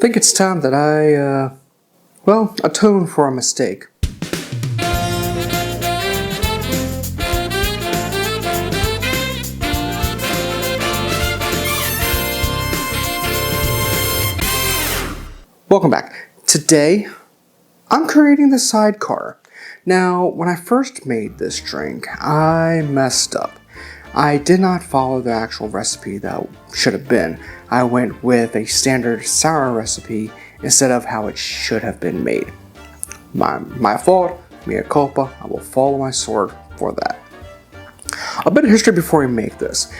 think it's time that I, atone for a mistake. Welcome back. Today, I'm creating the Sidecar. Now, when I first made this drink, I messed up. I did not follow the actual recipe that should have been. I went with a standard sour recipe instead of how it should have been made. My fault, mea culpa, I will follow my sword for that. A bit of history before we make this.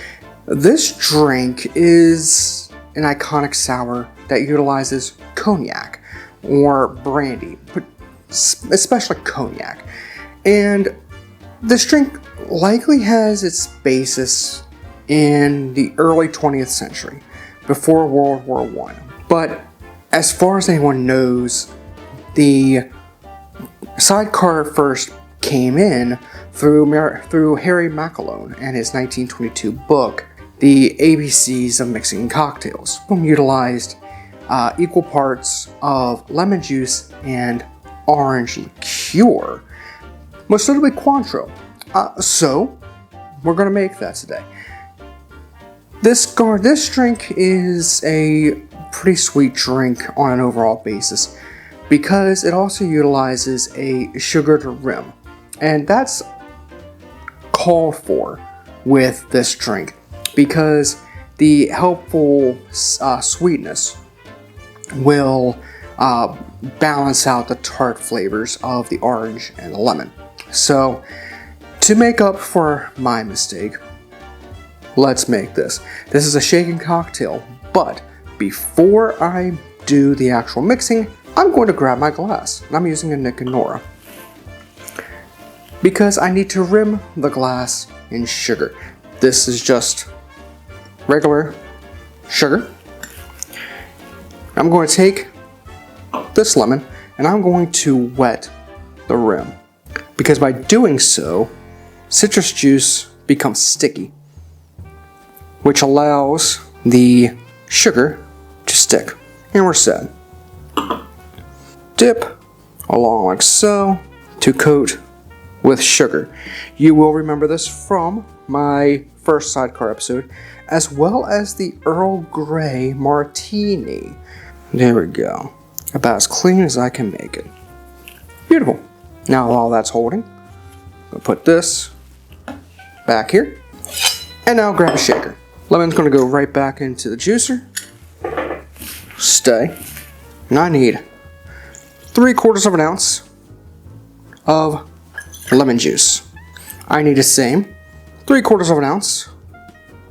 This drink is an iconic sour that utilizes cognac or brandy, but especially cognac. And this drink likely has its basis in the early 20th century, before World War I. But as far as anyone knows, the Sidecar first came in through Harry MacElhone and his 1922 book, The ABCs of Mixing Cocktails, which utilized equal parts of lemon juice and orange liqueur, most notably Cointreau. So, we're going to make that today. This drink is a pretty sweet drink on an overall basis because it also utilizes a sugared rim, and that's called for with this drink because the helpful sweetness will balance out the tart flavors of the orange and the lemon. So, to make up for my mistake, let's make this. This is a shaken cocktail, but before I do the actual mixing, I'm going to grab my glass, and I'm using a Nick and Nora because I need to rim the glass in sugar. This is just regular sugar. I'm going to take this lemon and I'm going to wet the rim because by doing so, citrus juice becomes sticky, which allows the sugar to stick. And we're set. Dip along like so to coat with sugar. You will remember this from my first Sidecar episode, as well as the Earl Grey Martini. There we go. About as clean as I can make it. Beautiful. Now while that's holding, I'll put this back here. And now grab a shaker. Lemon's going to go right back into the juicer. Stay. And I need 3/4 of an ounce of lemon juice. I need the same 3/4 of an ounce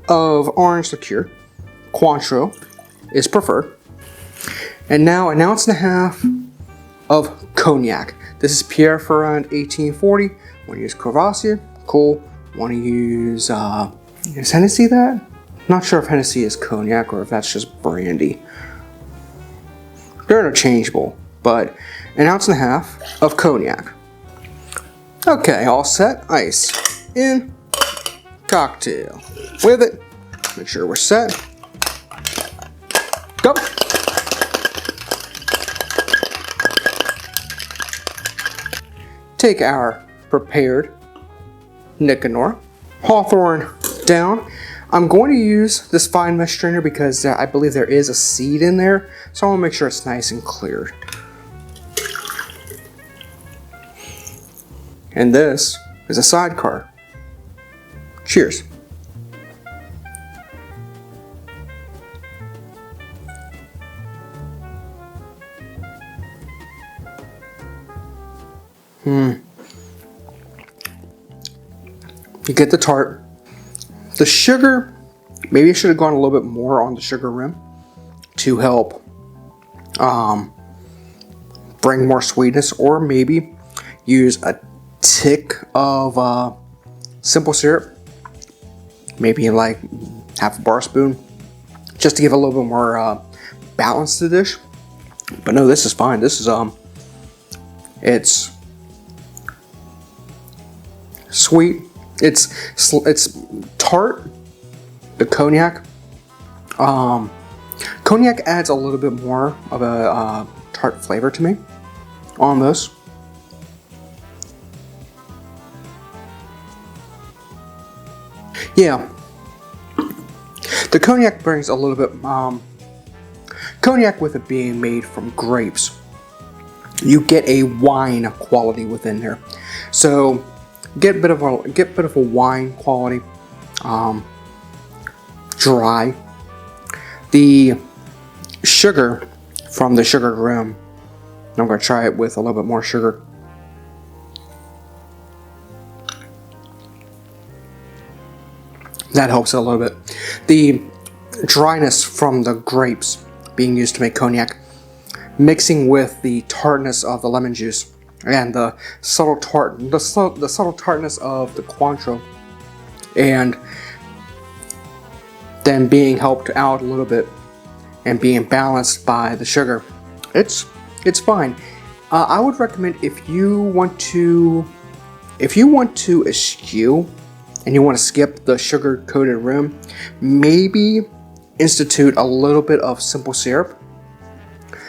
of orange liqueur. Cointreau is preferred. And now 1.5 ounces of cognac. This is Pierre Ferrand 1840. Want to use Courvoisier? Cool. Want to use, is Hennessy that? Not sure if Hennessy is cognac or if that's just brandy. They're interchangeable, but 1.5 ounces of cognac. Okay, all set. Ice in cocktail. With it. Make sure we're set. Go. Take our prepared Nick and Nora, Hawthorne down. I'm going to use this fine mesh strainer because I believe there is a seed in there, so I want to make sure it's nice and clear. And this is a Sidecar. Cheers. You get the tart. The sugar, maybe I should have gone a little bit more on the sugar rim to help bring more sweetness, or maybe use a tick of simple syrup, maybe like half a bar spoon, just to give a little bit more balance to the dish. But no, this is fine. This is it's sweet. It's tart. The cognac Cognac adds a little bit more of a tart flavor to me on this. Yeah, the Cognac brings a little bit, Cognac with it being made from grapes, you get a wine quality within there. So get a bit of a wine quality, dry. The sugar from the sugar rim, I'm going to try it with a little bit more sugar. That helps it a little bit. The dryness from the grapes being used to make cognac, mixing with the tartness of the lemon juice and the subtle tartness of the Cointreau, and then being helped out a little bit and being balanced by the sugar. It's fine. I would recommend if you want to eschew and you want to skip the sugar-coated rim, maybe institute a little bit of simple syrup,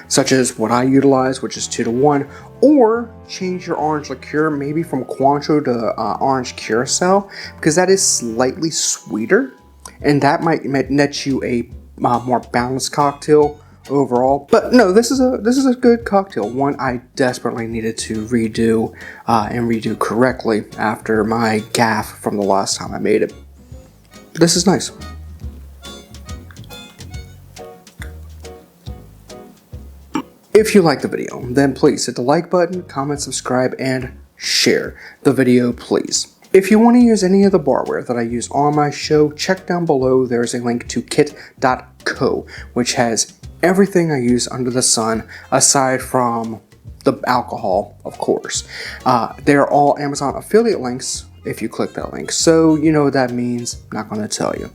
such as what I utilize, which is 2-to-1, or change your orange liqueur maybe from Cointreau to orange curacao, because that is slightly sweeter, and that might net you a more balanced cocktail overall. But no, this is a good cocktail, one I desperately needed to redo and redo correctly after my gaffe from the last time I made it. This is nice. If you liked the video, then please hit the like button, comment, subscribe, and share the video, please. If you want to use any of the barware that I use on my show, check down below. There's a link to kit.co, which has everything I use under the sun, aside from the alcohol, of course. They're all Amazon affiliate links if you click that link, so you know what that means. I'm not going to tell you.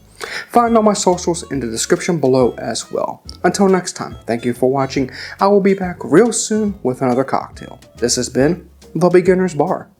Find all my socials in the description below as well. Until next time, thank you for watching. I will be back real soon with another cocktail. This has been The Beginner's Bar.